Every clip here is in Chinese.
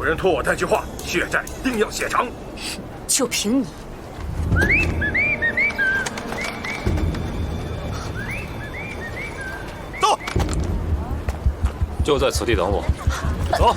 有人托我带句话，血债定要血偿。就凭你！走，就在此地等我。走。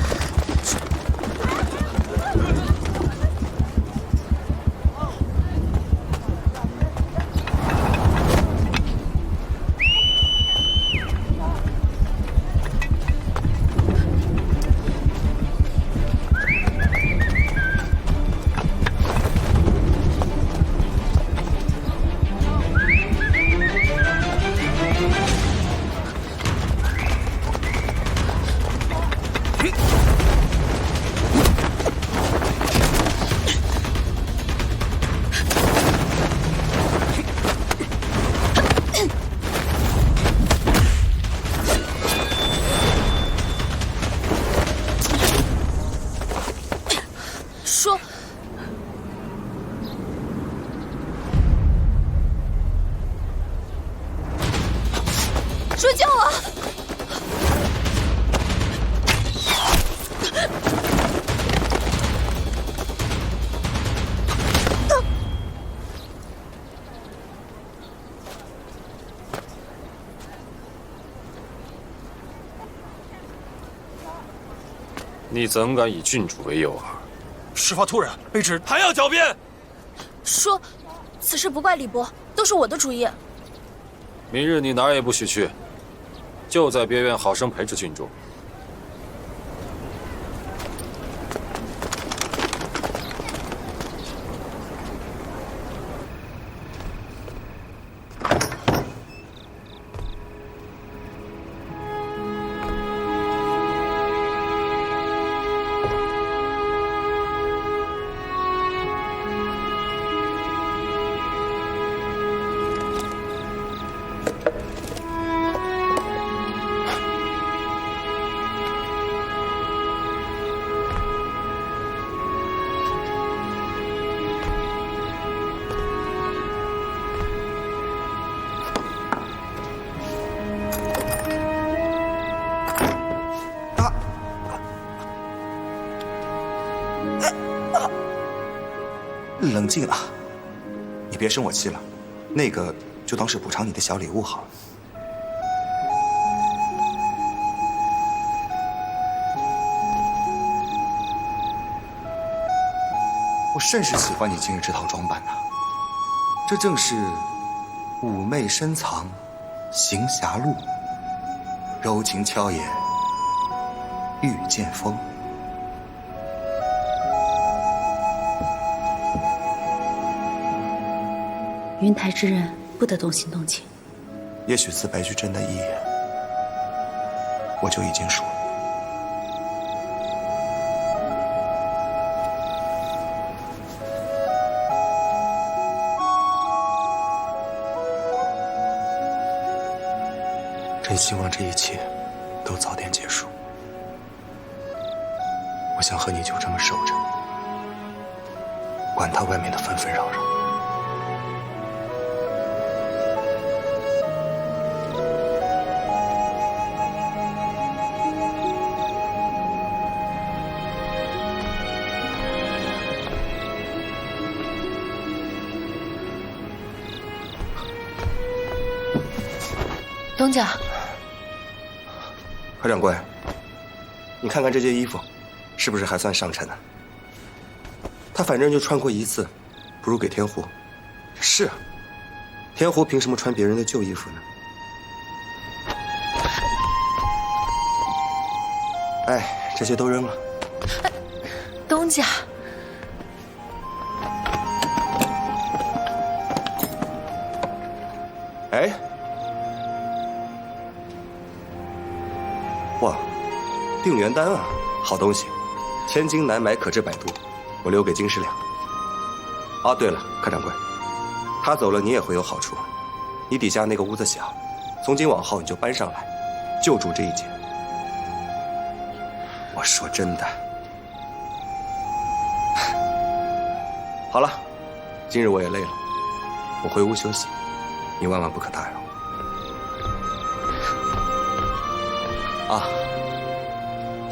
说救我！你怎敢以郡主为诱饵？事发突然，卑职还要狡辩。说，此事不怪李伯，都是我的主意。明日你哪儿也不许去，就在别院好生陪着郡主。冷静啊，你别生我气了，那个就当是补偿你的小礼物好了。我甚是喜欢你今日这套装扮呐，这正是妩媚深藏，行侠路，柔情俏也，御剑锋。云台之人不得动心动情。也许自白居真的一眼，我就已经输了。真希望这一切都早点结束。我想和你就这么守着，管他外面的纷纷扰扰。东家，何掌柜，你看看这件衣服，是不是还算上乘呢？他反正就穿过一次，不如给天狐。是啊，天狐凭什么穿别人的旧衣服呢？哎，这些都扔了。东家，哎。哇，定元丹啊，好东西，千金难买，可治百毒，我留给金师良。啊，对了，柯掌柜，他走了你也会有好处，你底下那个屋子小，从今往后你就搬上来，就住这一间。我说真的。好了，今日我也累了，我回屋休息，你万万不可打扰。啊，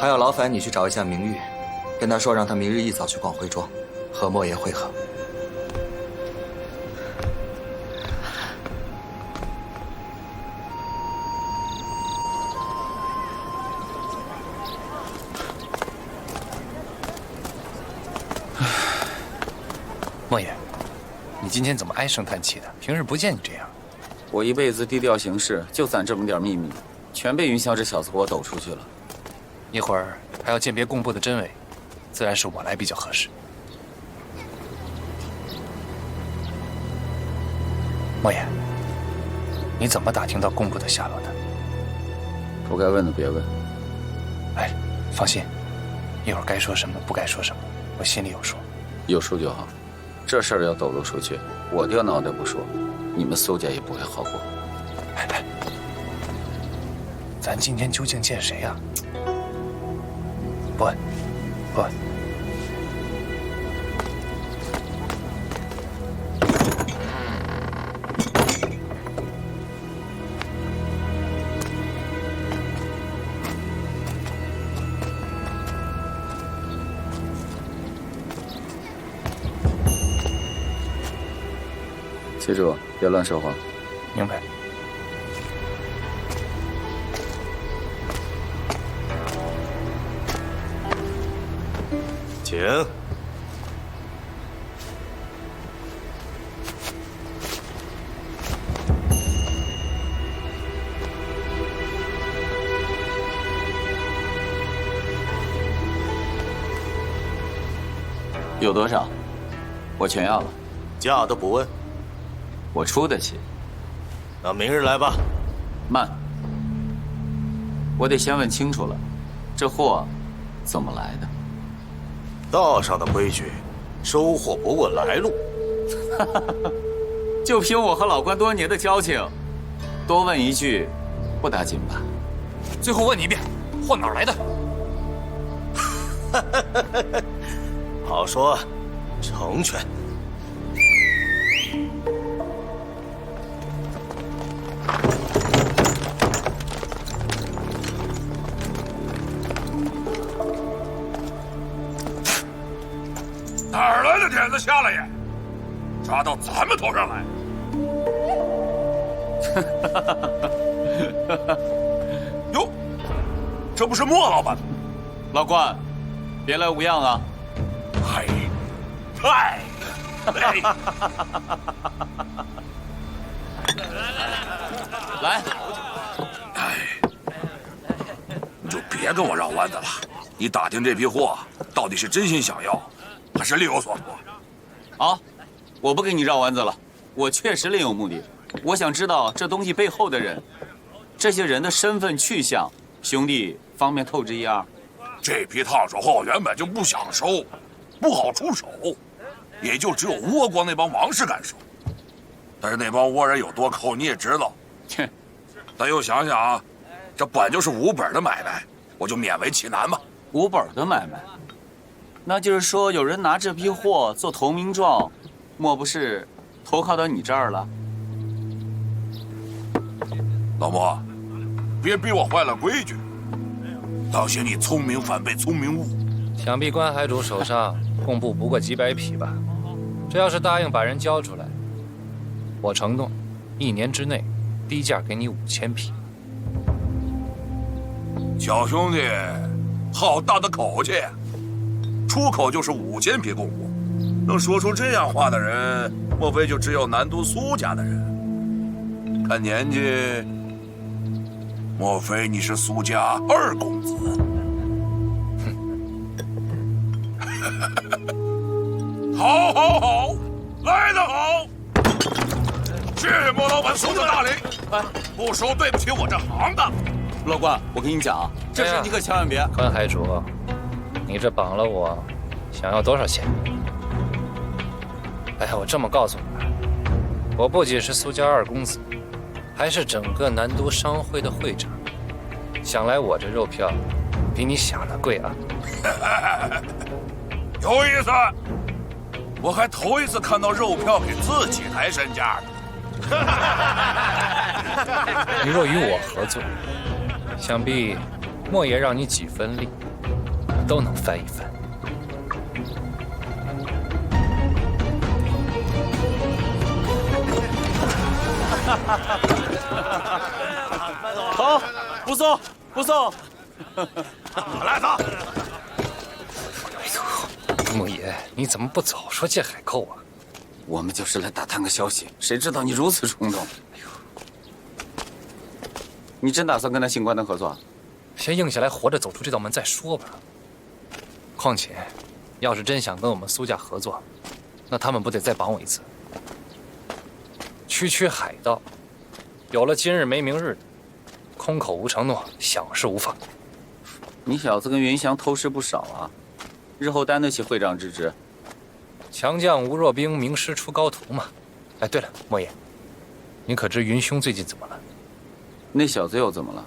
还要劳烦你去找一下明玉，跟他说让他明日一早去逛徽庄，和莫言会合。莫言，你今天怎么唉声叹气的？平日不见你这样。我一辈子低调行事，就攒这么点秘密，全被云霄这小子给我抖出去了。一会儿还要鉴别贡部的真伪，自然是我来比较合适。莫言，你怎么打听到贡部的下落的？不该问的别问。哎，放心，一会儿该说什么不该说什么，我心里有数。有数就好。这事儿要抖露出去，我掉脑袋不说，你们苏家也不会好过。哎，咱今天究竟见谁呀？不问，不问。记住，别乱说话。明白。请。有多少？我全要了。价都不问。我出得起。那明日来吧。慢，我得先问清楚了，这货怎么来的？道上的规矩，收货不问来路。就凭我和老关多年的交情，多问一句，不打紧吧？最后问你一遍，货哪儿来的？好说，成全。哪儿来的点子瞎了眼，抓到咱们头上来？哟，这不是莫老板吗？老关，别来无恙啊！嗨，嗨，来，哎，你就别跟我绕弯子了。你打听这批货，到底是真心想要，还是另有所图？好，我不跟你绕弯子了，我确实另有目的。我想知道这东西背后的人，这些人的身份去向，兄弟方便透支一二。这批烫手货原本就不想收，不好出手，也就只有倭国那帮王氏敢收。但是那帮倭人有多抠，你也知道。切，但又想想啊，这本就是无本的买卖，我就勉为其难吧。无本的买卖，那就是说有人拿这批货做投名状，莫不是投靠到你这儿了？老莫，别逼我坏了规矩，当心你聪明反被聪明误。想必关海主手上贡布不过几百匹吧？这要是答应把人交出来，我承诺，1年之内低价给你5000匹。小兄弟，好大的口气！出口就是5000匹贡物，能说出这样话的人，莫非就只有南都苏家的人？看年纪，莫非你是苏家2公子？好，好，好，来得好！谢谢莫老板送的大礼，不收对不起我这行当。老关，我跟你讲啊，这事你可千万别。关海主，你这绑了我，想要多少钱？哎呀，我这么告诉你吧，我不仅是苏家2公子，还是整个南都商会的会长。想来我这肉票比你想的贵啊。有意思，我还头一次看到肉票给自己抬身价的。你若与我合作，想必莫爷让你几分力，都能翻一翻。好，不送，不送。来走。莫爷，你怎么不早说借海寇啊？我们就是来打探个消息，谁知道你如此冲动？你真打算跟那姓关的合作？先硬下来，活着走出这道门再说吧。况且，要是真想跟我们苏家合作，那他们不得再绑我一次？区海盗，有了今日没明日的，空口无承诺，想是无妨。你小子跟云翔偷师不少啊，日后担得起会长之职。强将无弱兵，名师出高徒嘛。哎，对了，莫爷，你可知云兄最近怎么了？那小子又怎么了？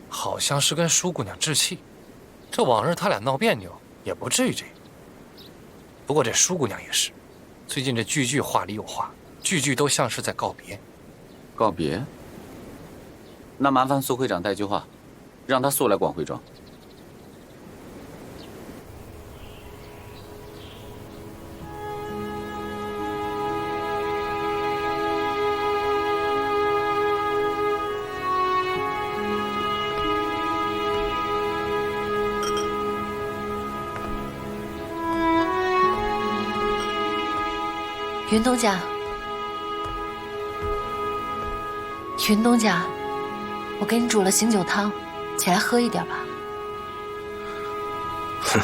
好像是跟舒姑娘置气。这往日他俩闹别扭，也不至于这样。不过这舒姑娘也是，最近这句句话里有话，句句都像是在告别。告别？那麻烦苏会长带句话，让他速来广惠庄。云东家，云东家，我给你煮了醒酒汤，起来喝一点吧。哼，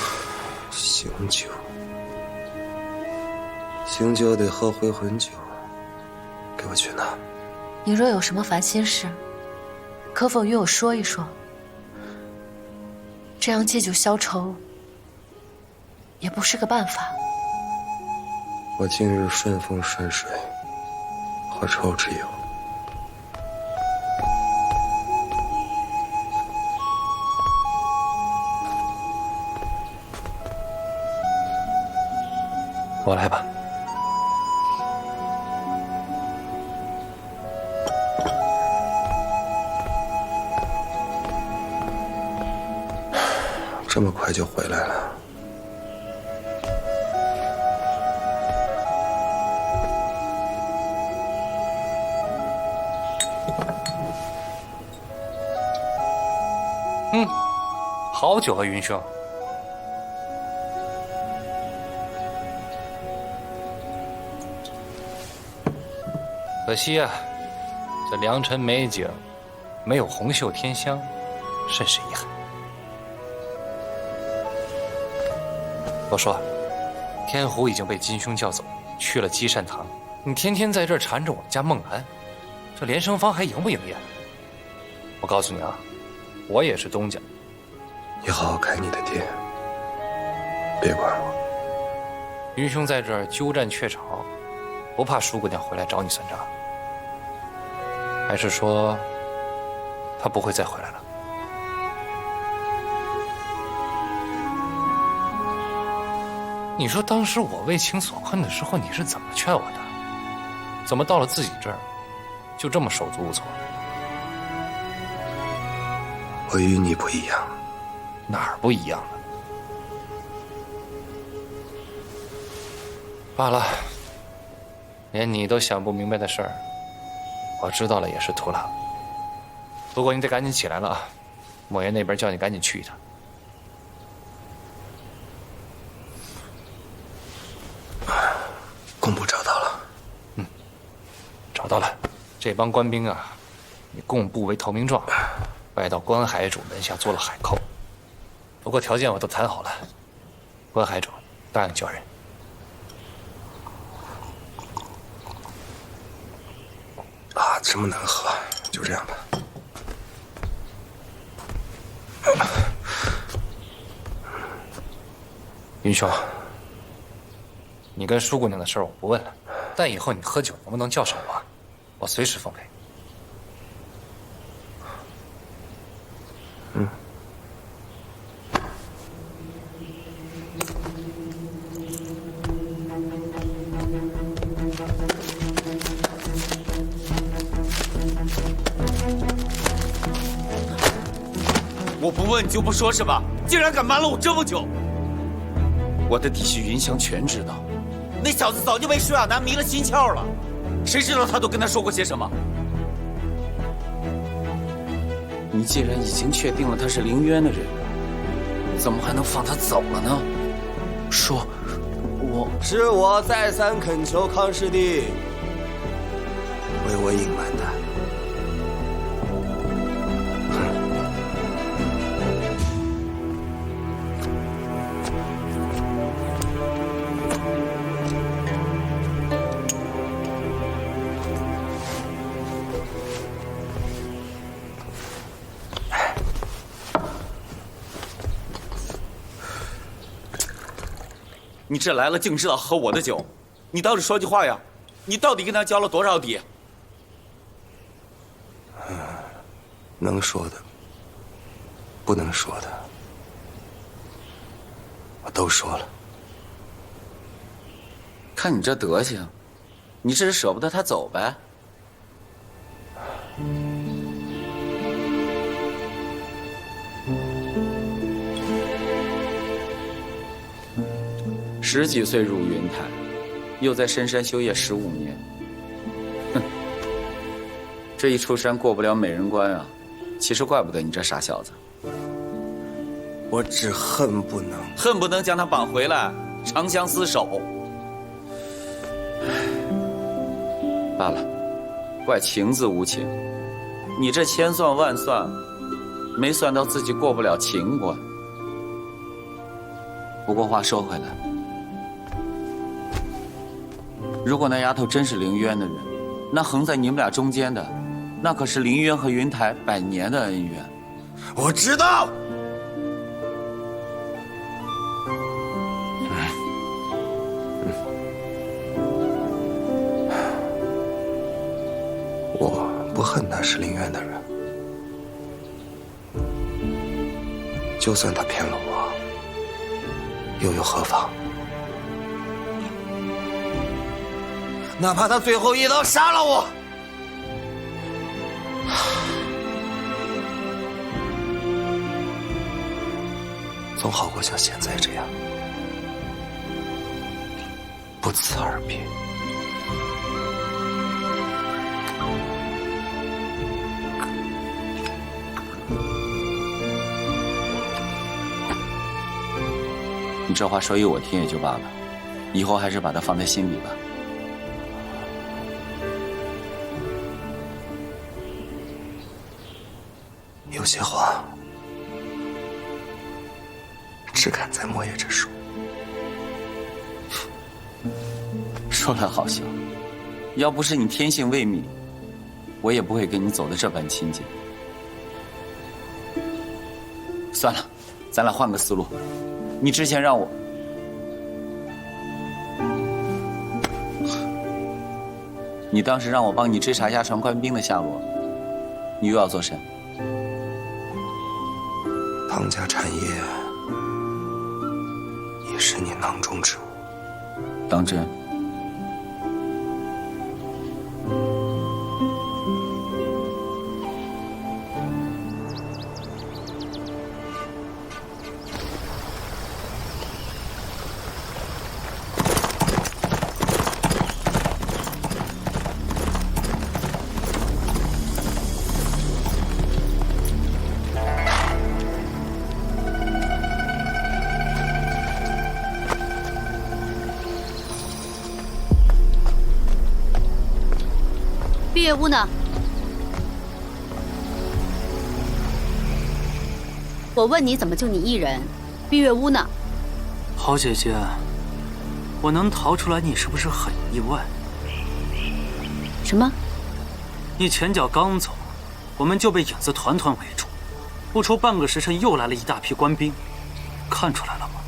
醒酒，醒酒得喝回魂酒，给我去拿。你若有什么烦心事，可否与我说一说？这样借酒消愁，也不是个办法。我今日顺风顺水，何愁之有？我来吧。这么快就回来了？好久啊，云兄。可惜啊，这良辰美景没有红袖添香，甚是遗憾。我说，天狐已经被金兄叫走，去了积善堂。你天天在这儿缠着我们家孟兰，这连生坊还营不营业？我告诉你啊，我也是东家。你好好开你的店，别管我。云兄在这儿鸠占鹊巢，不怕舒姑娘回来找你算账？还是说，她不会再回来了？你说当时我为情所困的时候，你是怎么劝我的？怎么到了自己这儿，就这么手足无措？我与你不一样。哪儿不一样了？罢了，连你都想不明白的事儿，我知道了也是徒劳。不过你得赶紧起来了啊！莫爷那边叫你赶紧去一趟。工部找到了。找到了。这帮官兵啊，以贡部为投名状，拜到关海主门下做了海寇。不过条件我都谈好了，关海主答应交人。啊，这么难喝，就这样吧。云兄，你跟舒姑娘的事儿我不问了，但以后你喝酒能不能叫上我？我随时奉陪。我不问你就不说是吧？竟然敢瞒了我这么久！我的底细云香全知道。那小子早就被舒亚楠迷了心窍了，谁知道他都跟他说过些什么？你既然已经确定了他是凌渊的人，怎么还能放他走了呢？说，是我再三恳求康师弟为我隐瞒的。你这来了竟知道喝我的酒，你倒是说句话呀！你到底跟他交了多少底？能说的，不能说的，我都说了。看你这德行，你这是舍不得他走呗？10几岁入云台，又在深山修业15年，哼，这一出山过不了美人关啊！其实怪不得你这傻小子，我只恨不能将他绑回来，长相厮守。罢了，怪情字无情，你这千算万算，没算到自己过不了情关。不过话说回来，如果那丫头真是凌渊的人，那横在你们俩中间的，那可是凌渊和云台100年的恩怨。我知道。我不恨他是凌渊的人，就算他骗了我，又有何妨？哪怕他最后一刀杀了我，总好过像现在这样不辞而别。你这话说与我听也就罢了，以后还是把它放在心里吧。有些话只敢在末夜之说。说来好笑，要不是你天性未泯，我也不会跟你走得这般亲近。算了，咱俩换个思路。你之前让我……你当时让我帮你追查押船官兵的下落，你又要做甚？唐家产业也是你囊中之物。当真？碧月屋呢？我问你，怎么就你一人？碧月屋呢？好姐姐，我能逃出来，你是不是很意外？什么？你前脚刚走，我们就被影子团团围住，不出半个时辰，又来了一大批官兵。看出来了吗？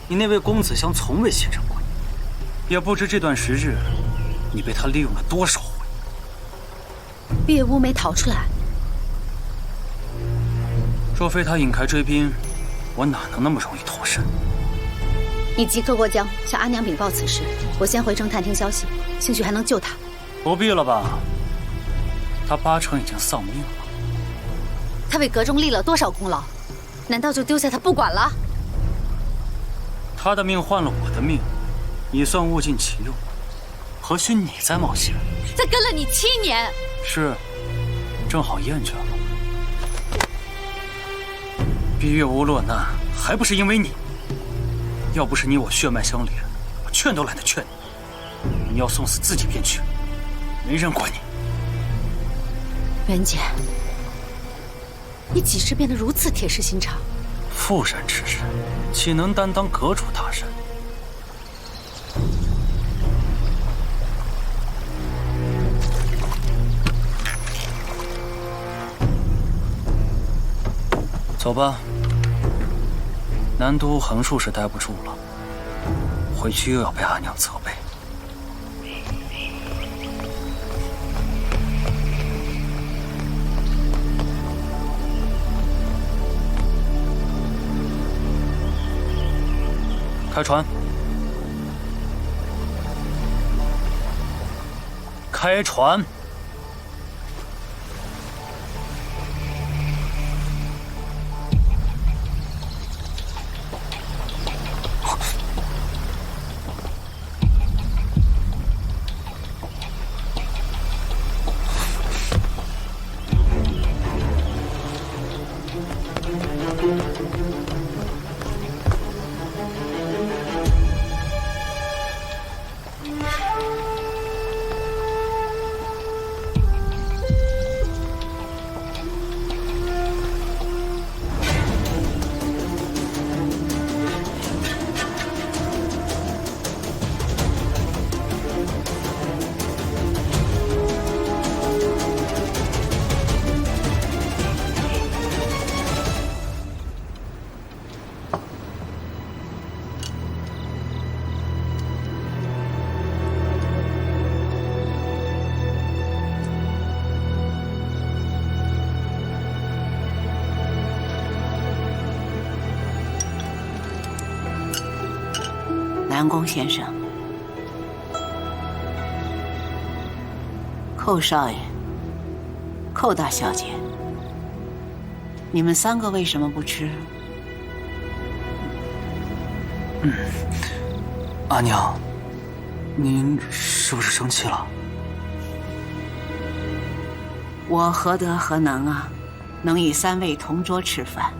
你那位公子香从未信任过你，也不知这段时日，你被他利用了多少回。碧月屋没逃出来。若非他引开追兵，我哪能那么容易脱身？你即刻过江向阿娘禀报此事，我先回城探听消息，兴许还能救他。不必了吧？他8成已经丧命了。他为阁中立了多少功劳，难道就丢下他不管了？他的命换了我的命，你算物尽其用。何须你在冒险？才跟了你7年。是，正好厌倦了。闭月无落难，还不是因为你？要不是你我血脉相连，我劝都懒得劝你。你要送死自己便去，没人管你。袁姐，你几时变得如此铁石心肠？富山之人，岂能担当阁主大人？走吧，南都横竖是待不住了，回去又要被阿娘责备。开船！开船！南宫先生，寇少爷，寇大小姐，你们3个为什么不吃？阿娘，您是不是生气了？我何德何能啊，能与3位同桌吃饭？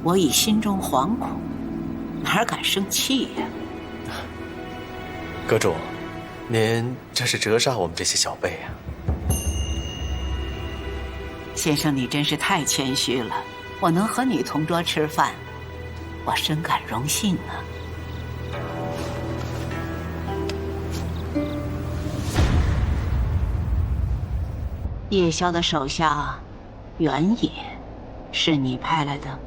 我已心中惶恐，哪敢生气呀？阁主，您这是折煞我们这些小辈啊！先生，你真是太谦虚了。我能和你同桌吃饭，我深感荣幸啊。叶萧的手下原野，是你派来的？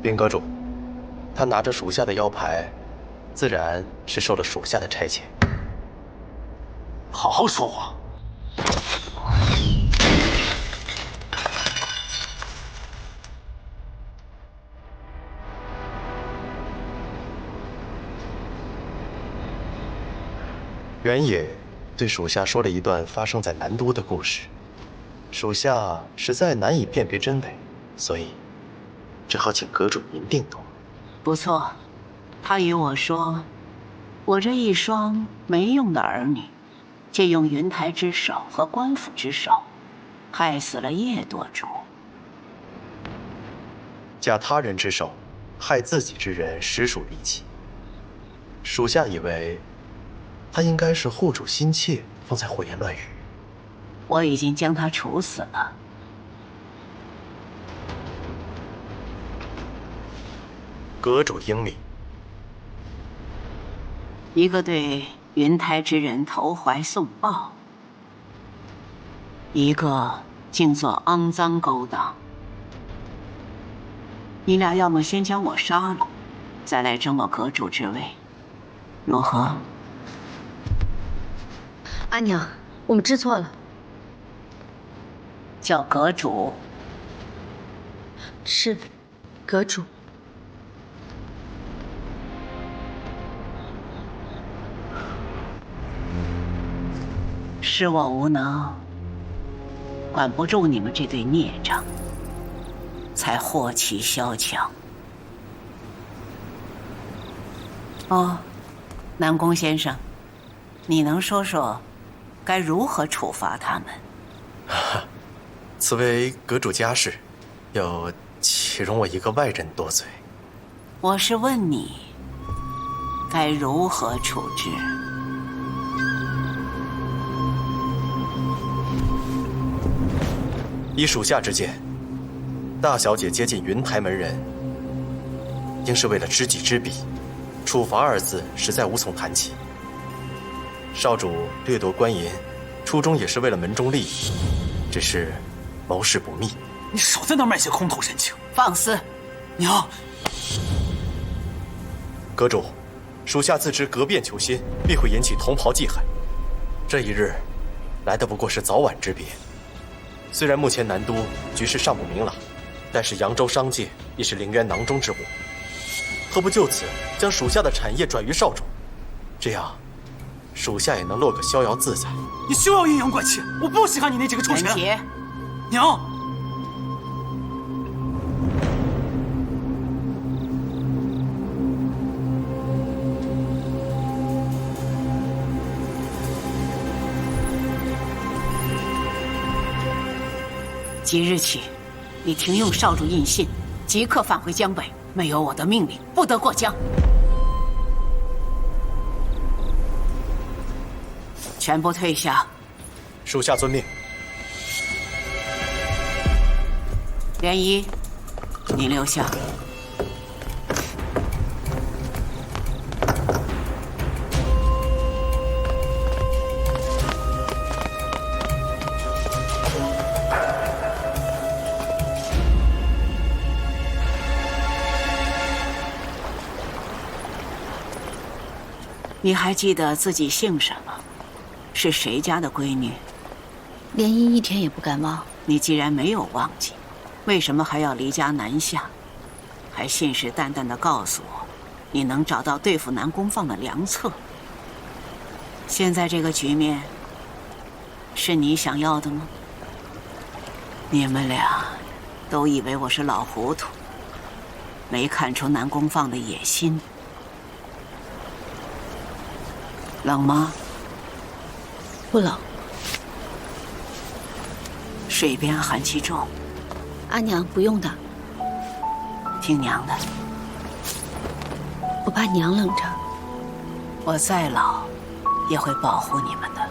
禀阁主，他拿着属下的腰牌，自然是受了属下的差遣。好好说话。原野对属下说了一段发生在南都的故事，属下实在难以辨别真伪，所以只好请阁主您定夺。不错，他与我说，我这一双没用的儿女，借用云台之手和官府之手，害死了叶舵主。假他人之手，害自己之人，实属离奇。属下以为，他应该是护主心切，方才胡言乱语。我已经将他处死了。阁主英明。一个对云台之人投怀送抱，一个竟做肮脏勾当。你俩要么先将我杀了，再来争我阁主之位，如何？阿娘，我们知错了。叫阁主。是，阁主。是我无能，管不住你们这对孽障，才祸起萧墙。哦，南宫先生，你能说说该如何处罚他们？此为阁主家事，又岂容我一个外人多嘴？我是问你，该如何处置？依属下之见，大小姐接近云台门人，应是为了知己知彼，处罚二字实在无从谈起。少主掠夺官银，初衷也是为了门中利益，只是谋事不密。你少在那儿卖些空头神情！放肆！娘，阁主，属下自知革变求新，必会引起同袍忌恨。这一日，来的不过是早晚之别。虽然目前南都局势尚不明朗，但是扬州商界亦是陵渊囊中之物，何不就此将属下的产业转于少主？这样，属下也能落个逍遥自在。你休要阴阳怪气！我不稀罕你那几个臭钱。陈杰，娘。即日起，你停用少主印信，即刻返回江北。没有我的命令，不得过江。全部退下。属下遵命。莲衣，你留下。你还记得自己姓什么？是谁家的闺女？莲衣一天也不敢忘。你既然没有忘记，为什么还要离家南下？还信誓旦旦地告诉我，你能找到对付南宫放的良策。现在这个局面，是你想要的吗？你们俩都以为我是老糊涂，没看出南宫放的野心。冷吗？不冷。水边寒气重。阿娘，不用的。听娘的。我怕娘冷着。我再老，也会保护你们的。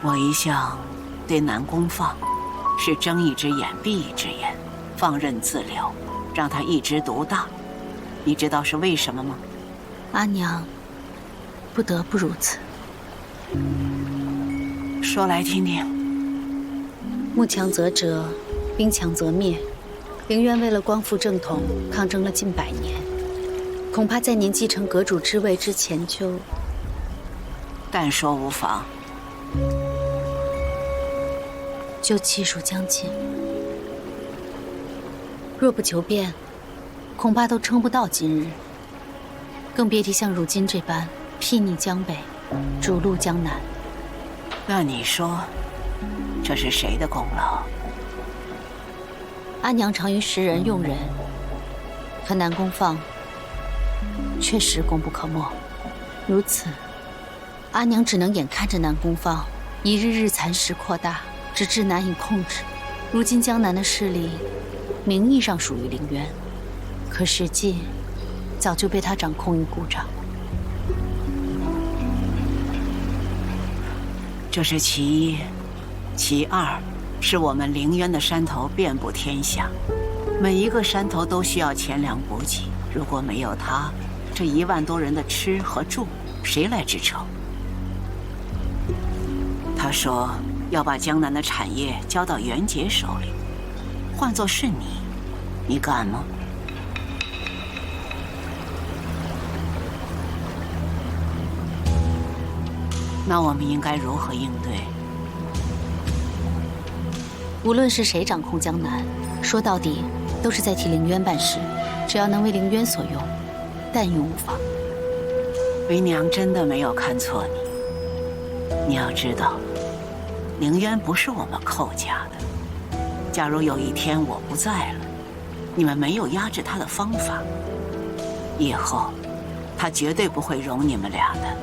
我一向对南宫放是睁一只眼闭一只眼，放任自流，让他一枝独大。你知道是为什么吗？阿娘，不得不如此。说来听听。木强则折，兵强则灭。陵渊为了光复正统，抗争了近100年，恐怕在您继承阁主之位之前就……但说无妨。就气数将尽。若不求变，恐怕都撑不到今日，更别提像如今这般睥睨江北，逐鹿江南。那你说，这是谁的功劳？阿娘常于识人用人，可南宫放确实功不可没。如此，阿娘只能眼看着南宫放一日日蚕食扩大，直至难以控制。如今江南的势力，名义上属于陵渊，可实际早就被他掌控于股掌。这是其一，其二是我们陵渊的山头遍布天下，每一个山头都需要钱粮补给。如果没有他，这1万多人的吃和住，谁来支撑？他说要把江南的产业交到袁杰手里，换作是你，你敢吗？那我们应该如何应对？无论是谁掌控江南，说到底都是在替陵渊办事，只要能为陵渊所用，但用无妨。为娘真的没有看错你。你要知道，陵渊不是我们寇家的。假如有一天我不在了，你们没有压制他的方法，以后他绝对不会容你们俩的。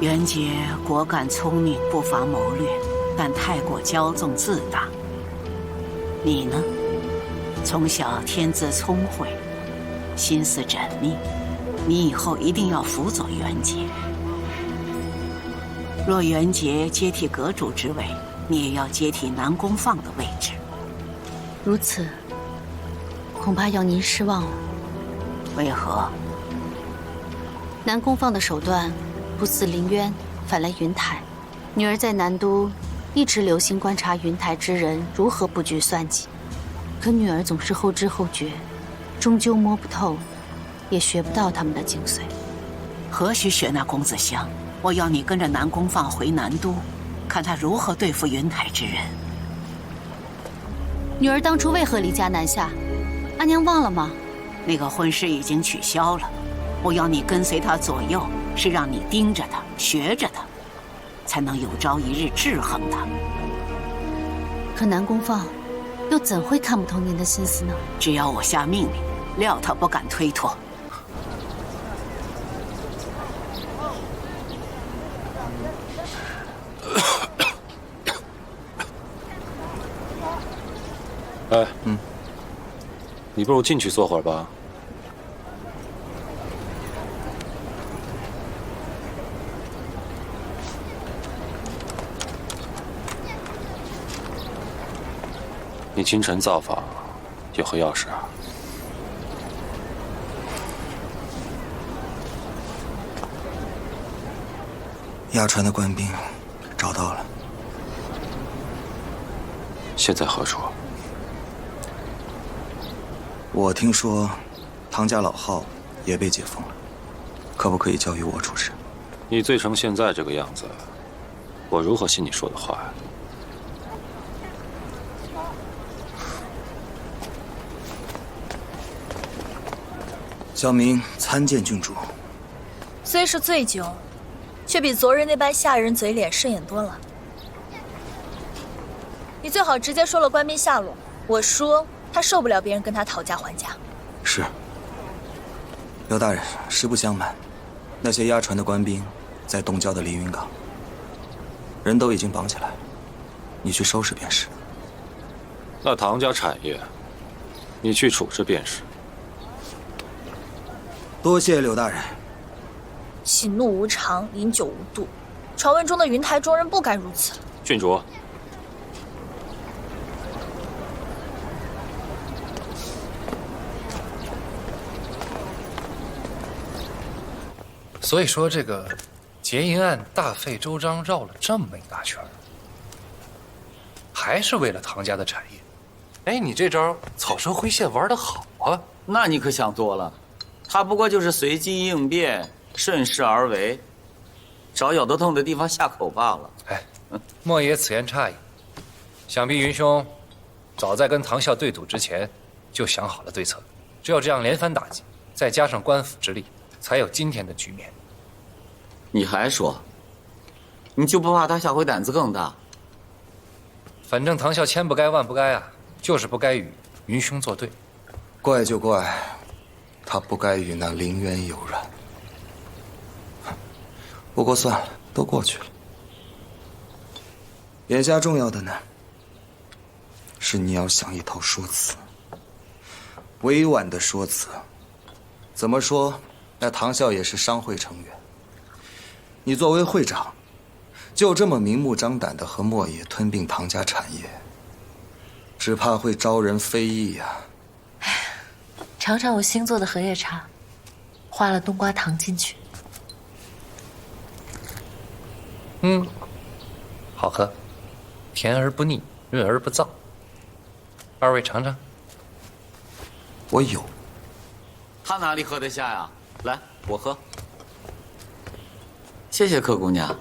袁杰果敢聪明，不乏谋略，但太过骄纵自大。你呢，从小天资聪慧，心思缜密，你以后一定要辅佐袁杰。若袁杰接替阁主之位，你也要接替南宫放的位置。如此，恐怕要您失望了。为何？南宫放的手段不似林渊，反来云台。女儿在南都一直留心观察云台之人如何布局算计，可女儿总是后知后觉，终究摸不透，也学不到他们的精髓。何须学那公子香？我要你跟着南宫放回南都，看他如何对付云台之人。女儿当初为何离家南下？阿娘忘了吗？那个婚事已经取消了，我要你跟随他左右，是让你盯着他，学着他，才能有朝一日制衡他。可南宫放又怎会看不透您的心思呢？只要我下命令，料他不敢推脱。哎，你不如进去坐会儿吧。你清晨造访，有何要事啊？押船的官兵找到了，现在何处？我听说唐家老号也被解封了，可不可以交由我处置？你醉成现在这个样子，我如何信你说的话呀？小明参见郡主。虽是醉酒，却比昨日那般吓人嘴脸顺眼多了。你最好直接说了官兵下落，我说他受不了别人跟他讨价还价。是。刘大人，实不相瞒，那些押船的官兵在东郊的凌云港，人都已经绑起来，你去收拾便是。那唐家产业，你去处置便是。多谢刘大人。喜怒无常，饮酒无度，传闻中的云台中人不该如此。郡主。所以说，这个劫银案大费周章，绕了这么一大圈，还是为了唐家的产业。哎，你这招草蛇灰线玩得好啊！那你可想多了，他不过就是随机应变，顺势而为，找咬得痛的地方下口罢了。哎，莫爷此言差矣。想必云兄早在跟唐啸对赌之前就想好了对策，只有这样连番打击，再加上官府之力，才有今天的局面。你还说，你就不怕他下回胆子更大？反正唐啸千不该万不该啊，就是不该与云兄作对。怪就怪他不该与那凌渊有染。不过算了，都过去了。眼下重要的呢，是你要想一套说辞，委婉的说辞。怎么说，那唐啸也是商会成员，你作为会长，就这么明目张胆的和莫爷吞并唐家产业，只怕会招人非议呀。尝尝我新做的荷叶茶，花了冬瓜糖进去。好喝，甜而不腻，润而不燥。二位尝尝。我有。他哪里喝得下呀？来，我喝。谢谢柯姑娘。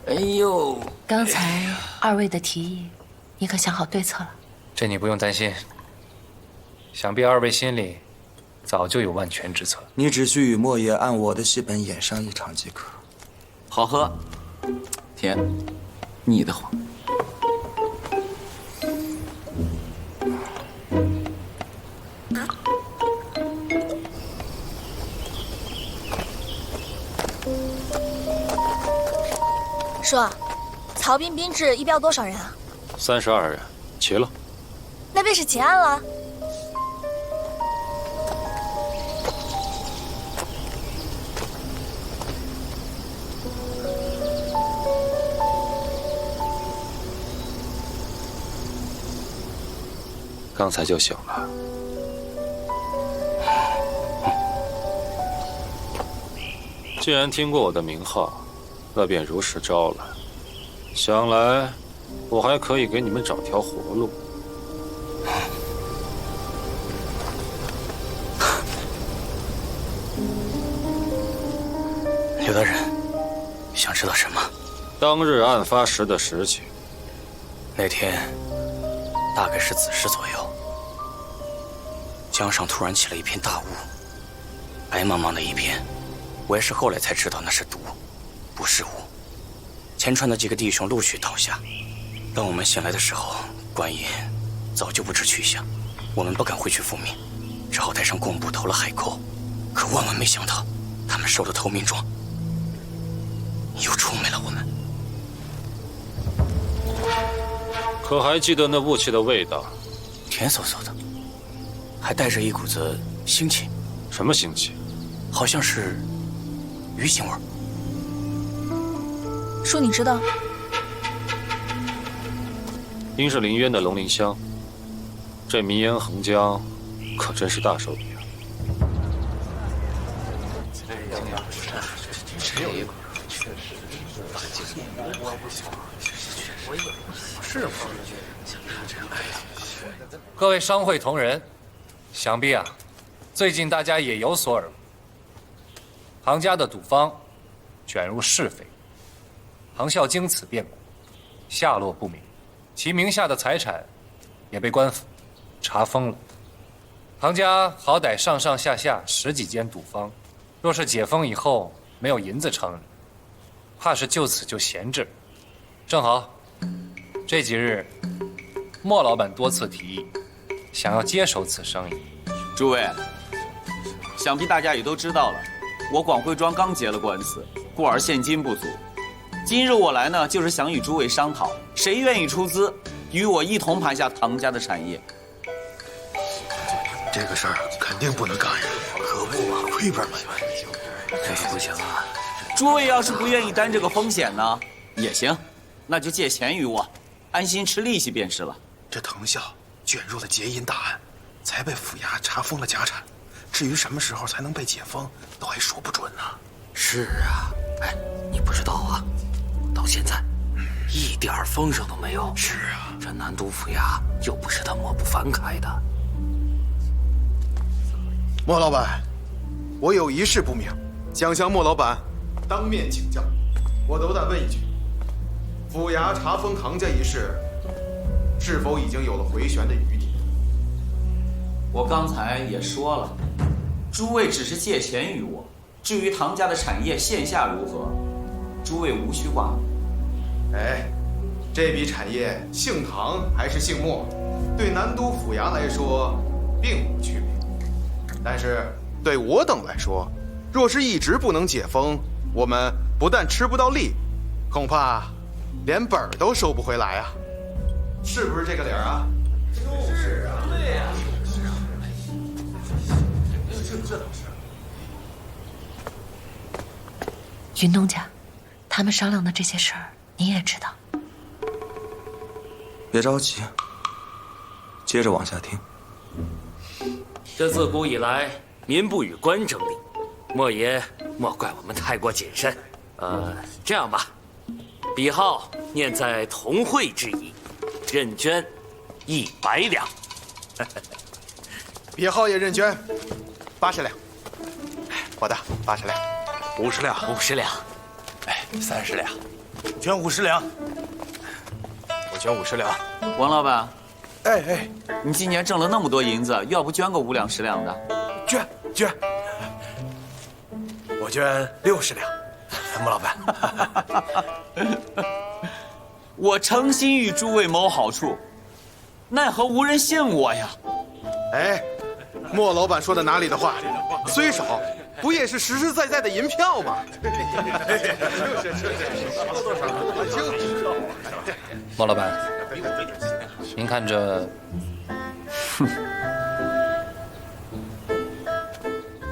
哎呦，刚才二位的提议，你可想好对策了？这你不用担心，想必二位心里早就有万全之策。你只需与莫爷按我的戏本演上一场即可。好喝，甜，你的慌。说，曹兵兵至一标多少人啊？32人，齐了。那便是结案了。刚才就醒了。既然听过我的名号，那便如实招来。想来，我还可以给你们找条活路。刘大人，想知道什么？当日案发时的实情。那天，大概是子时左右，江上突然起了一片大雾，白茫茫的一片。我也是后来才知道那是毒，不是雾。前川的几个弟兄陆续倒下。当我们醒来的时候，官爷早就不知去向。我们不敢回去复命，只好带上贡布投了海沟。可万万没想到，他们收了投名状，又出卖了我们。可还记得那雾气的味道？甜嗖嗖的，还带着一股子腥气。什么腥气？好像是鱼腥味儿。叔，你知道？应是临渊的龙鳞香。这迷烟横江，可真是大手笔啊！各位商会同仁，想必啊，最近大家也有所耳闻。唐家的赌坊卷入是非，唐啸经此变故，下落不明，其名下的财产也被官府查封了。唐家好歹上上下下10几间赌坊，若是解封以后没有银子撑着，怕是就此就闲置了。正好这几日，莫老板多次提议，想要接手此生意。诸位，想必大家也都知道了，我广汇庄刚结了官司，故而现金不足。今日我来呢，就是想与诸位商讨，谁愿意出资与我一同盘下唐家的产业。这个事儿肯定不能干呀，可不嘛，亏本嘛。这个不行啊！诸位要是不愿意担这个风险呢，也行，那就借钱于我，安心吃利息便是了。这藤校卷入了劫银大案，才被府衙查封了家产。至于什么时候才能被解封，都还说不准呢。是啊，哎，你不知道啊，到现在一点风声都没有。是啊，这南都府衙又不是他抹不翻开的。莫老板，我有一事不明，想向莫老板当面请教。我斗胆问一句，府衙查封唐家一事，是否已经有了回旋的余地？我刚才也说了，诸位只是借钱于我，至于唐家的产业线下如何，诸位无需挂虑。哎，这笔产业姓唐还是姓莫，对南都府衙来说并无区别。但是对我等来说，若是一直不能解封，我们不但吃不到利，恐怕连本儿都收不回来啊！是不是这个理儿啊？就是啊，对呀。这倒是。云东家，他们商量的这些事儿，你也知道。别着急，接着往下听。这自古以来，民不与官争利，莫爷莫怪我们太过谨慎。这样吧，笔号念在同会之意，认捐100两。别号也认捐，80两。我的80两，50两，50两。哎，30两，捐50两。我捐50两。王老板，哎，你今年挣了那么多银子，要不捐个5两10两的？捐。我捐60两。莫老板，我诚心与诸位谋好处，奈何无人信我呀！哎，莫老板说的哪里的话？虽少，不也是实实在在的银票吗？毛老板，您看这，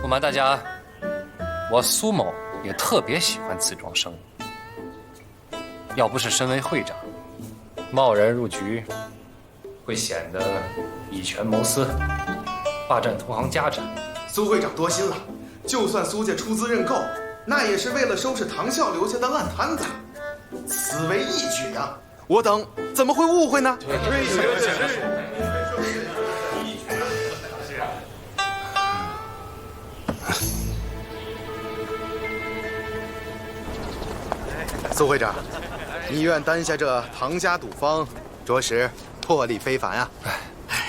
不瞒大家，我苏某也特别喜欢自装生意。要不是身为会长，贸然入局，会显得以权谋私，霸占同行家产。苏会长多心了，就算苏家出资认购，那也是为了收拾唐啸留下的烂摊子，此为义举啊！我等怎么会误会呢？苏会长，你愿担下这唐家赌坊，着实魄力非凡啊！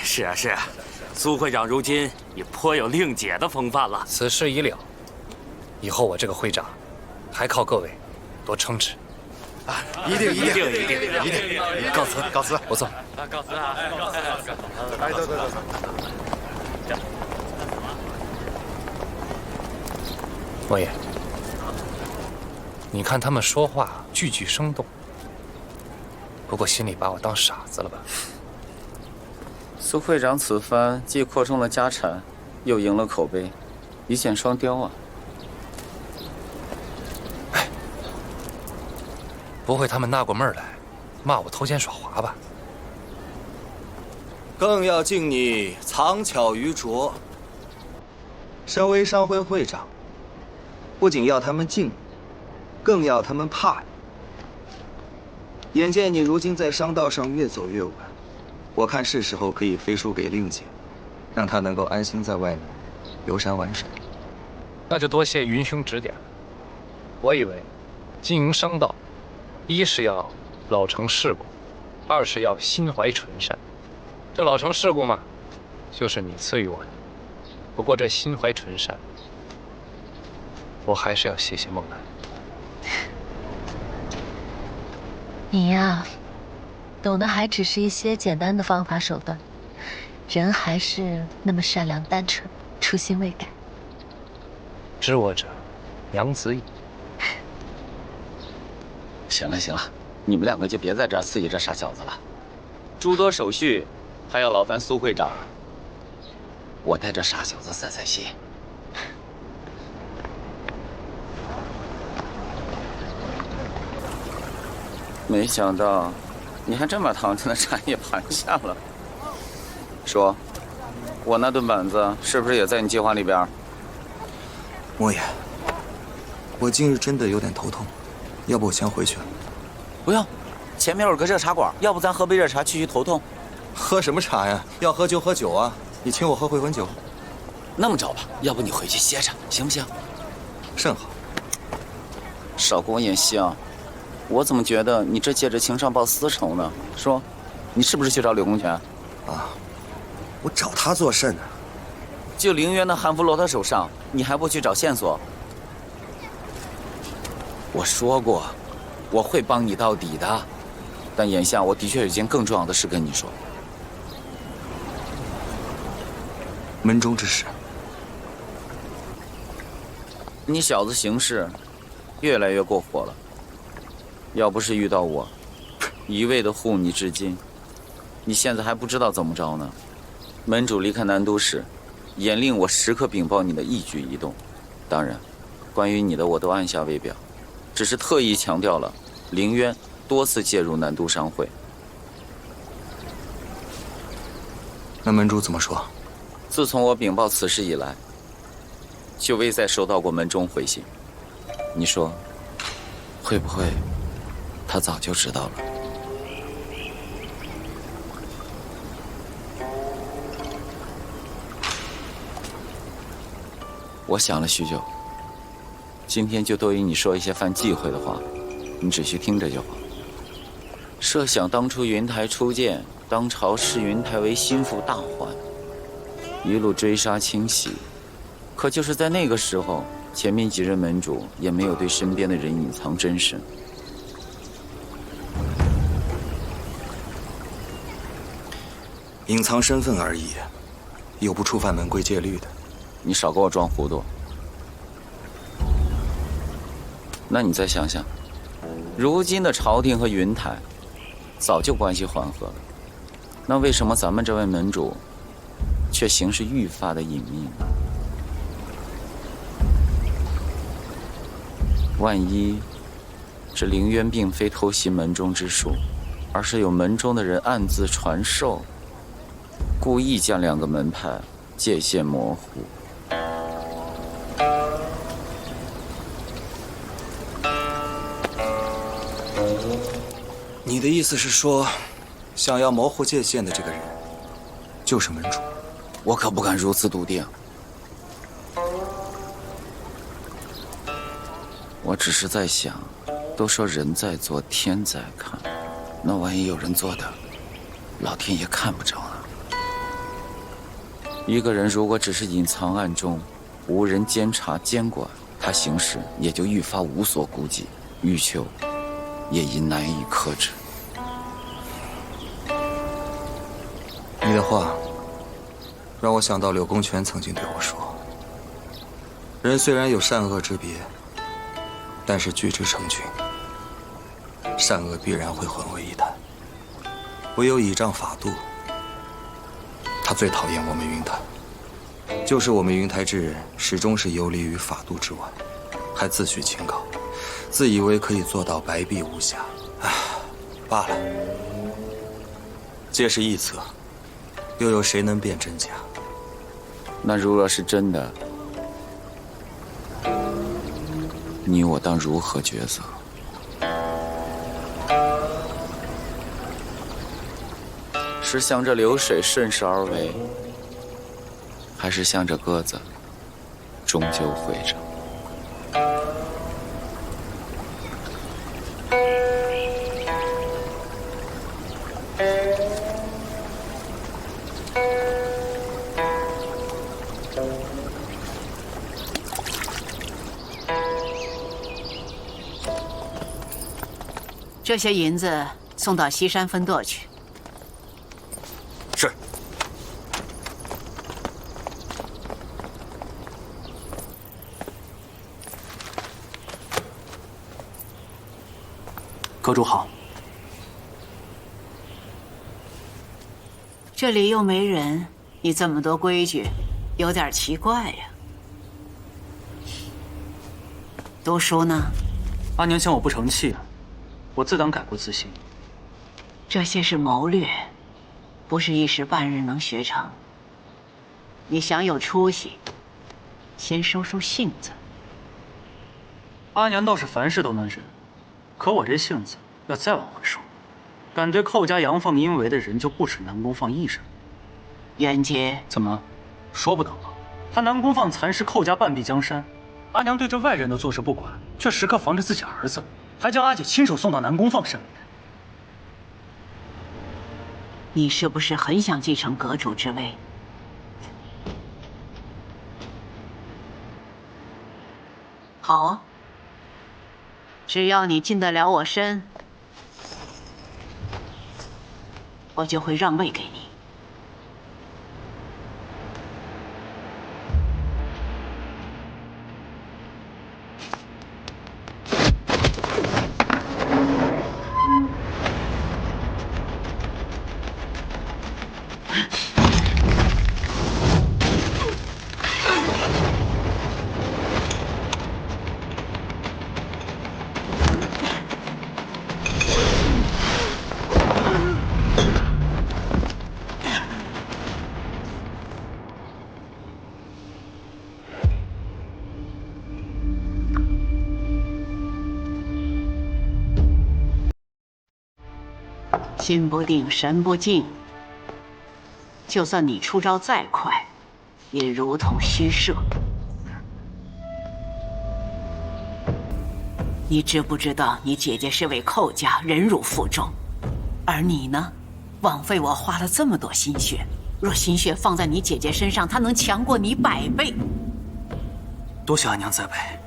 是啊是啊，苏会长如今也颇有令姐的风范了。此事已了，以后我这个会长，还靠各位多撑持。一定！告辞，我走。告辞啊！来，走。莫爷，你看他们说话句句生动，不过心里把我当傻子了吧？苏会长此番既扩充了家产，又赢了口碑，一箭双雕啊！不会他们纳过闷儿来，骂我偷奸耍滑吧？更要敬你藏巧于拙。身为商会会长，不仅要他们敬你，更要他们怕你。眼见你如今在商道上越走越稳，我看是时候可以飞书给令姐，让她能够安心在外面游山玩水。那就多谢云兄指点。我以为经营商道，一是要老成世故，二是要心怀纯善。这老成世故嘛，就是你赐予我的。不过这心怀纯善，我还是要谢谢孟兰。你呀，懂的还只是一些简单的方法手段，人还是那么善良单纯，初心未改。知我者，娘子矣。行了，你们两个就别在这儿刺激这傻小子了。诸多手续还要劳烦苏会长，我带着傻小子散心。没想到你还真把唐家的产业盘下了。说，我那顿板子是不是也在你计划里边？莫言，我今日真的有点头痛，要不我先回去了。不用，前面有个热茶馆，要不咱喝杯热茶去头痛？喝什么茶呀？要喝就喝酒啊！你请我喝回魂酒。那么着吧，要不你回去歇着，行不行？甚好。少跟我演戏啊！我怎么觉得你这借着情上报私仇呢？说，你是不是去找柳公权？啊，我找他做甚呢？就陵渊的汉服落他手上，你还不去找线索？我说过，我会帮你到底的。但眼下我的确有件更重要的事跟你说。门中之事。你小子行事越来越过火了。要不是遇到我，一味的护你至今，你现在还不知道怎么着呢。门主离开南都时，严令我时刻禀报你的一举一动。当然，关于你的我都按下为表，只是特意强调了凌渊多次介入南都商会。那门主怎么说？自从我禀报此事以来，就未再收到过门中回信。你说，会不会他早就知道了？我想了许久，今天就多与你说一些犯忌讳的话，你只需听着就好。设想当初云台初建，当朝视云台为心腹大患，一路追杀清洗，可就是在那个时候，前面几任门主也没有对身边的人隐藏真身。隐藏身份而已，又不触犯门规戒律的。你少给我装糊涂！那你再想想，如今的朝廷和云台早就关系缓和了，那为什么咱们这位门主却行事愈发的隐秘呢？万一这凌渊并非偷袭门中之术，而是有门中的人暗自传授，故意将两个门派界限模糊。你的意思是说，想要模糊界限的这个人，就是门主？我可不敢如此笃定。我只是在想，都说人在做，天在看，那万一有人做的，老天爷看不着呢？一个人如果只是隐藏暗中，无人监察监管，他行事也就愈发无所顾忌，欲求也已难以克制。你的话让我想到柳公权曾经对我说：“人虽然有善恶之别，但是聚之成群，善恶必然会混为一谈。唯有倚仗法度。”他最讨厌我们云台，就是我们云台之人始终是游离于法度之外，还自诩清高，自以为可以做到白璧无瑕。唉，罢了，皆是臆测，又有谁能辨真假？那如若是真的，你我当如何抉择？是向着流水顺势而为，还是向着鸽子终究回着？这些银子送到西山分舵去。是。阁主好。这里又没人，你这么多规矩，有点奇怪呀。读书呢？阿娘嫌我不成器，我自当改过自新。这些是谋略，不是一时半日能学成。你想有出息，先收收性子。阿娘倒是凡事都能忍，可我这性子要再往回收，敢对寇家阳奉阴违的人就不止南宫放一人。袁杰，怎么说不得吗？他南宫放蚕食寇家半壁江山，阿娘对这外人都坐视不管，却时刻防着自己儿子，还将阿姐亲手送到南宫放身边。你是不是很想继承阁主之位？好啊，只要你近得了我身，我就会让位给你。心不定，神不静。就算你出招再快，也如同虚设。你知不知道，你姐姐是为寇家忍辱负重，而你呢，枉费我花了这么多心血。若心血放在你姐姐身上，她能强过你100倍。多谢阿娘栽培。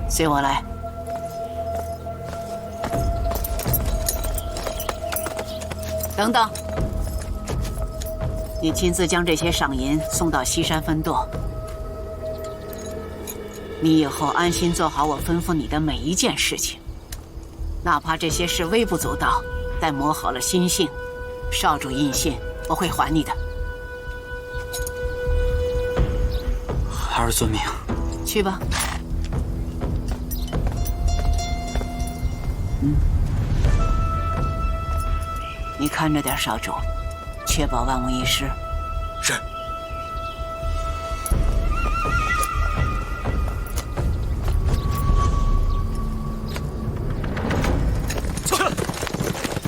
随我来。等等，你亲自将这些赏银送到西山分舵。你以后安心做好我吩咐你的每一件事情，哪怕这些事微不足道，待磨好了心性，少主印信，我会还你的。孩儿遵命。去吧。你看着点，少主，确保万无一失。是。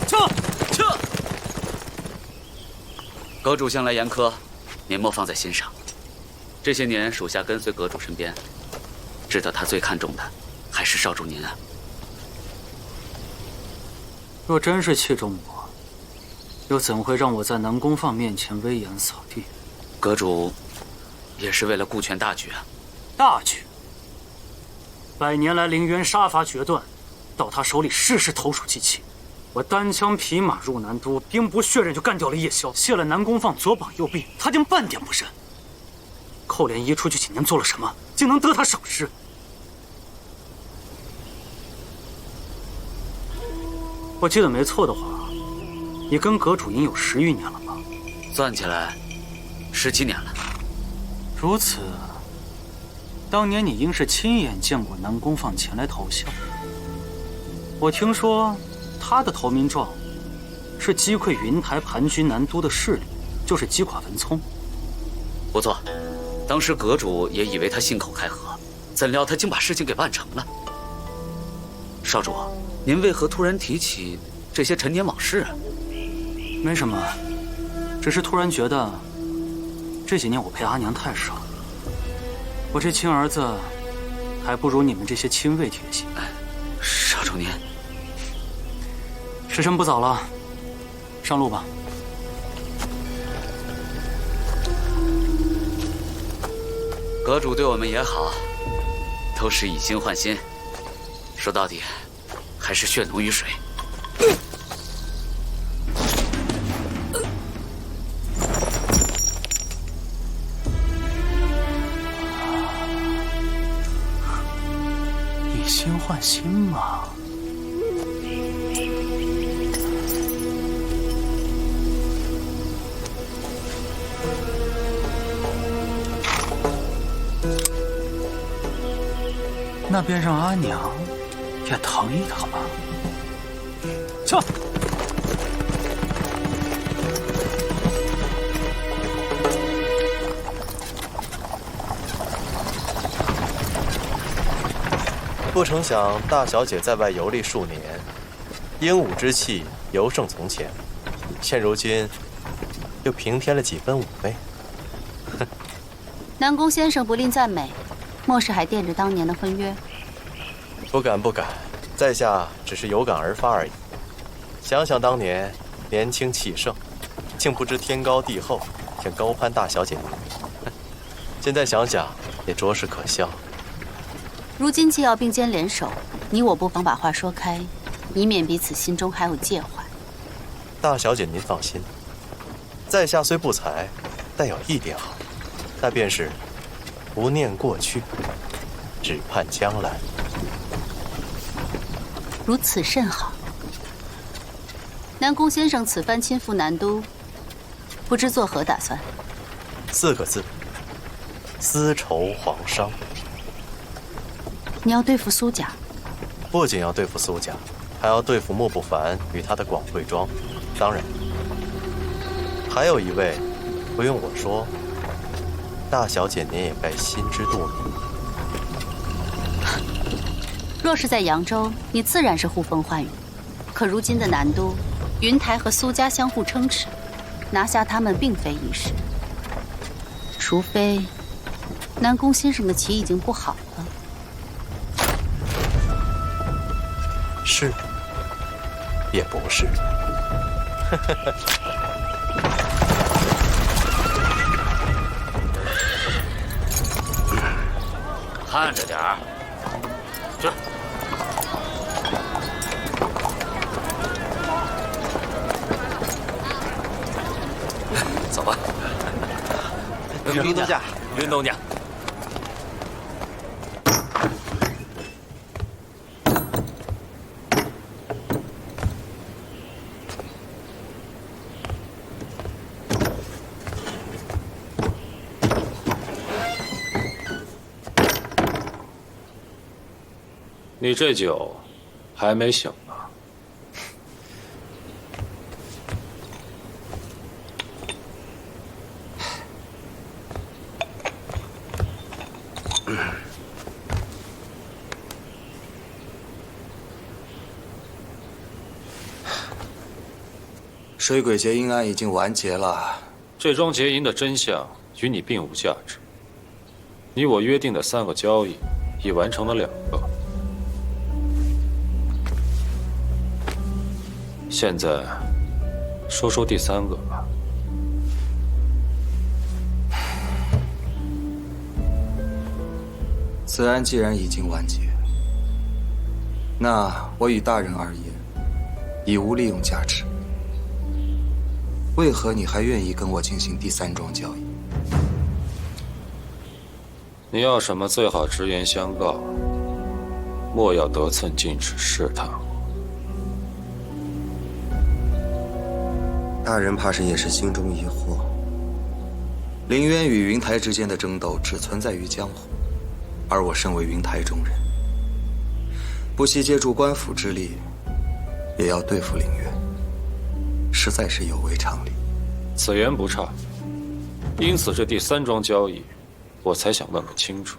撤！阁主向来严苛，您莫放在心上。这些年属下跟随阁主身边，知道他最看重的还是少主您啊。若真是器重我，又怎会让我在南宫放面前威严扫地？阁主也是为了顾全大局啊。大局？100年来凌渊杀伐决断，到他手里事事投鼠忌器。我单枪匹马入南都，兵不血刃就干掉了叶萧，卸了南宫放左膀右臂，他竟半点不认。寇莲衣出去几年做了什么，竟能得他赏识？我记得没错的话，你跟阁主已有10余年了吧？算起来，17年了。如此，当年你应是亲眼见过南宫放前来投效。我听说他的投名状是击溃云台盘踞南都的势力，就是击垮文聪。不错，当时阁主也以为他信口开河，怎料他竟把事情给办成了。少主，您为何突然提起这些陈年往事啊？没什么，只是突然觉得这几年我陪阿娘太少，我这亲儿子还不如你们这些亲卫贴心。少主您，时辰不早了，上路吧。阁主对我们也好，都是以心换心，说到底还是血浓于水。以心换心嘛。那便让阿娘也疼一疼吧。撤！不成想大小姐在外游历数年，英武之气尤胜从前，现如今又平添了几分妩媚。南宫先生不吝赞美，莫是还惦着当年的婚约？不敢不敢，在下只是有感而发而已。想想当年年轻气盛，竟不知天高地厚，竟高攀大小姐您。现在想想也着实可笑。如今既要并肩联手，你我不妨把话说开，以免彼此心中还有介怀。大小姐您放心，在下虽不才，但有一点好，那便是不念过去，只盼将来。如此甚好。南宫先生此番亲赴南都，不知作何打算？4个字：丝绸皇商。你要对付苏家？不仅要对付苏家，还要对付莫不凡与他的广惠庄。当然，还有一位，不用我说，大小姐您也该心知肚明。若是在扬州，你自然是呼风唤雨；可如今的南都，云台和苏家相互撑持，拿下他们并非易事。除非南宫先生的棋已经布好了。是，也不是。看着点儿，去。走吧。云东家，云东家。你这酒还没醒呢。水鬼结阴案已经完结了。这桩结银的真相与你并无价值。你我约定的3个交易，已完成了2个。现在，说说第3个吧。此案既然已经完结，那我与大人而言，已无利用价值。为何你还愿意跟我进行第3桩交易？你要什么最好直言相告，莫要得寸进尺试探我。大人怕是也是心中疑惑。凌渊与云台之间的争斗只存在于江湖，而我身为云台中人，不惜借助官府之力，也要对付凌渊，实在是有违常理。此言不差，因此这第3桩交易，我才想问个清楚。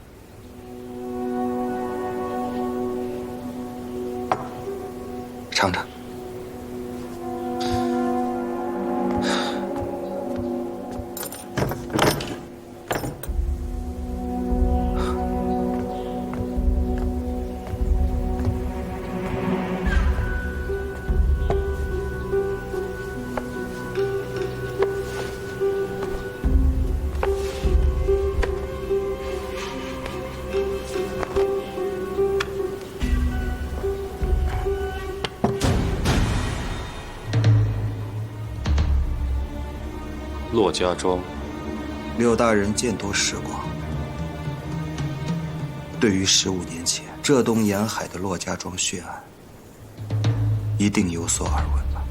尝尝。骆家庄，六大人见多识广，对于15年前浙东沿海的骆家庄血案，一定有所耳闻吧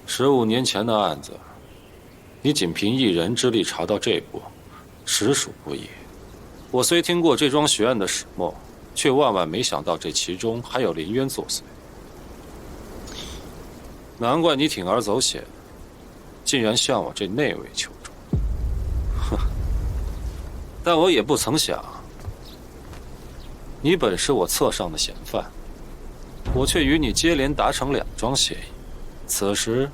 ？15年前的案子，你仅凭一人之力查到这步，实属不易。我虽听过这桩血案的始末，却万万没想到这其中还有林渊作祟。难怪你铤而走险，竟然向我这内卫求助。哼！但我也不曾想，你本是我册上的嫌犯，我却与你接连达成2桩协议，此时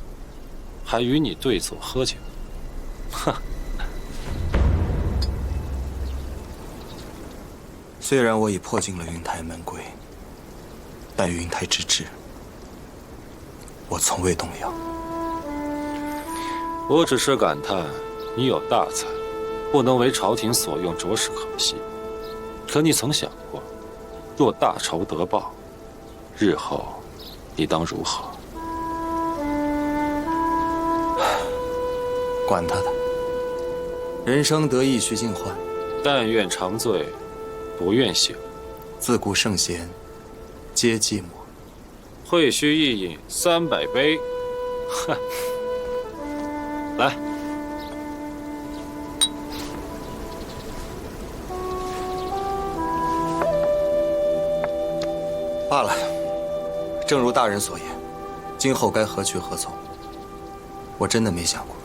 还与你对坐喝酒。哼！虽然我已破进了云台门规，但云台之志，我从未动摇。我只是感叹你有大才，不能为朝廷所用，着实可惜。可你曾想过，若大仇得报，日后你当如何？管他的，人生得意须尽欢。但愿长醉，不愿醒。自古圣贤皆寂寞。会须一饮300杯。哼！来。罢了，正如大人所言，今后该何去何从，我真的没想过，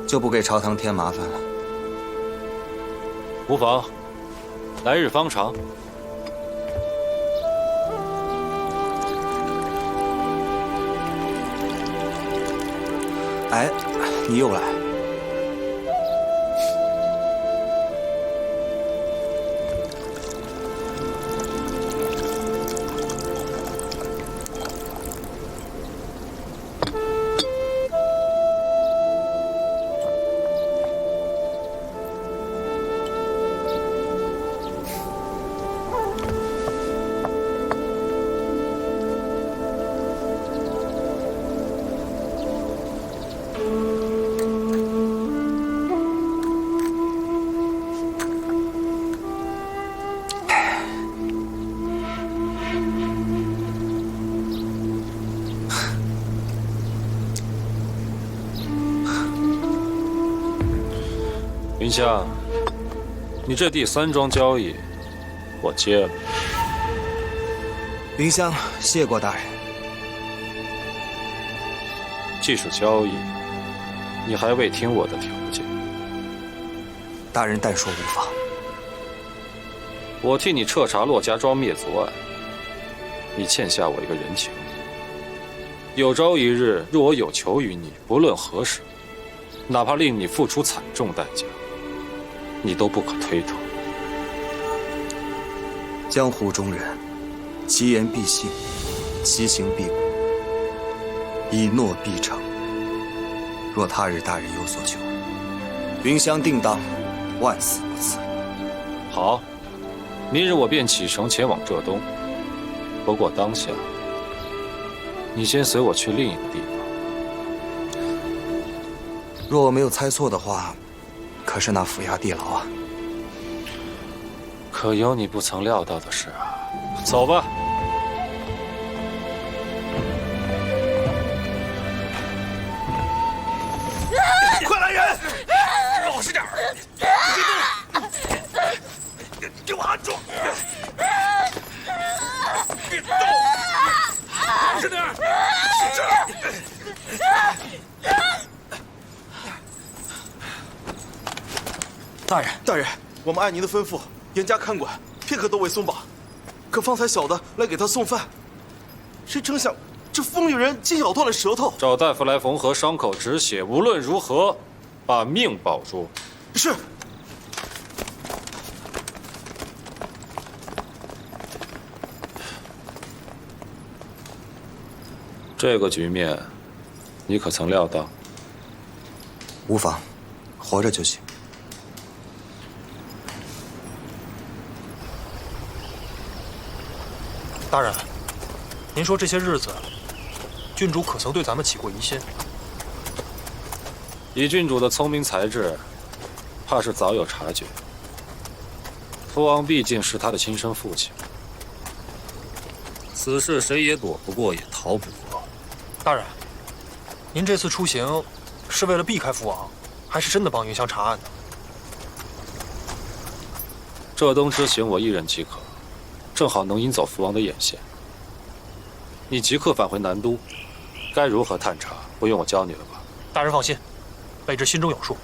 就不给朝堂添麻烦了。无妨，来日方长。哎，你又来。香，你这第3桩交易，我接了。云香，谢过大人。既是交易，你还未听我的条件。大人但说无妨。我替你彻查骆家庄灭族案，你欠下我一个人情。有朝一日，若我有求于你，不论何时，哪怕令你付出惨重代价，你都不可推脱。江湖中人，其言必信，其行必果，以诺必诚。若他日大人有所求，云香定当万死不辞。好，明日我便启程前往浙东。不过当下，你先随我去另一个地方。若我没有猜错的话，可是那府衙地牢啊。可有你不曾料到的事啊！走吧。快来人！老实点儿！别动！给我按住！别动！老实点儿！大人，我们按您的吩咐，严加看管，片刻都未松绑。可方才小的来给他送饭，谁成想这疯女人竟咬断了舌头。找大夫来缝合伤口止血，无论如何，把命保住。是。这个局面，你可曾料到？无妨，活着就行。大人，您说这些日子，郡主可曾对咱们起过疑心？以郡主的聪明才智，怕是早有察觉。父王毕竟是他的亲生父亲，此事谁也躲不过，也逃不过。大人，您这次出行是为了避开父王，还是真的帮云香查案呢？浙东之行我一人即可，正好能引走父王的眼线。你即刻返回南都，该如何探查，不用我教你了吧？大人放心，卑职心中有数。